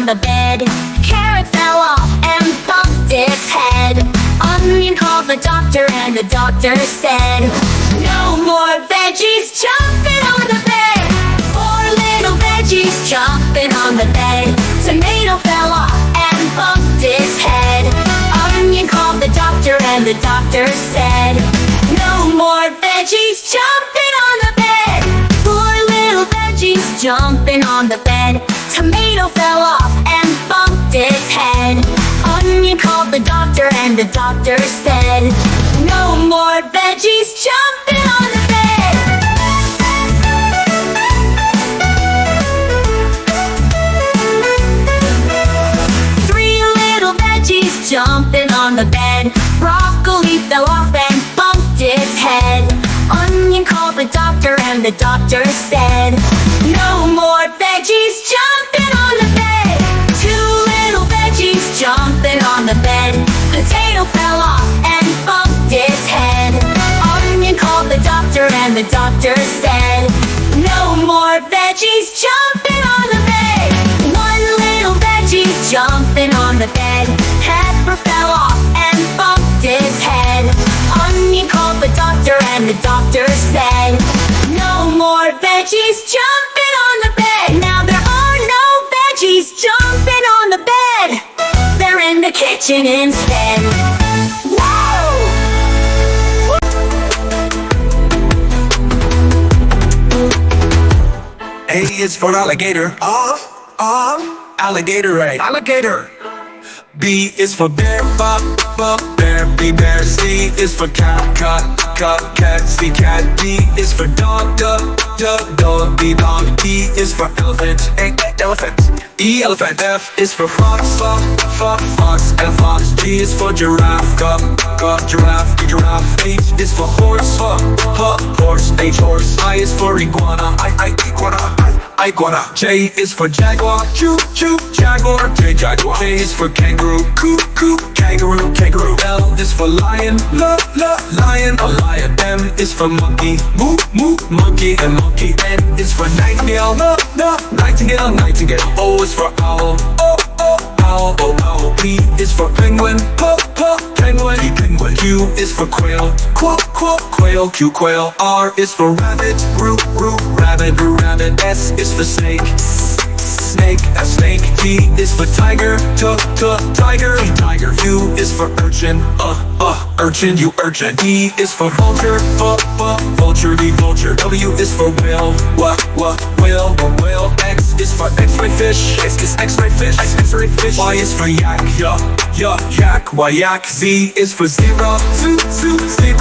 on the bed. Carrot fell off and bumped its head. Onion called the doctor and the doctor said, no more veggies jumping on the bed. 4 little veggies jumping on the bed. Tomato fell off and bumped its head. Onion called the doctor and the doctor said, no more veggies jumping on the bed. 4 little veggies jumping on the bed. Tomato fell off and bumped its head. Onion called the doctor and the doctor said, no more veggies jumping on the bed. 3 little veggies jumping on the bed. Broccoli fell off and bumped its head. Onion called the doctor and the doctor said, no more veggies jumping on the bed. 2 little veggies jumping on the bed. Potato fell off and bumped its head. Onion called the doctor and the doctor said, no more veggies jumping on the bed. 1 little veggie jumping on the bed. Pepper fell off and bumped its head. Onion called the doctor and the doctor said, no more veggies jumping on the bed. Now there are no veggies jumping on the bed. They're in the kitchen instead. Whoa! A is for alligator. Alligator, right? Alligator. B is for bear, bear, B bear. C is for cat, cat, C cat. D is for dog, dog, D dog. E is for elephant, elephant. E elephant. F is for fox, fox, F fox. G is for giraffe, giraffe, giraffe. H is for horse, horse, H horse. I is for iguana, iguana. J is for jaguar, jaguar, J jaguar. J is for kangaroo, kangaroo. L is for lion, lion, a lion. M is for monkey, monkey and monkey. N is for nightingale, nightingale. O is for owl, owl. P is for penguin, penguin. Q is for quail, quail, Q quail. R is for rabbit, rabbit. S is for snake, a snake. T is for tiger, tiger. U is for urchin, urchin, you urchin. V is for vulture, vulture, V vulture. W is for whale, whale. X is for x-ray fish, x-ray fish. Y is for yak, yak, Y yak. Z is for zebra, zebra.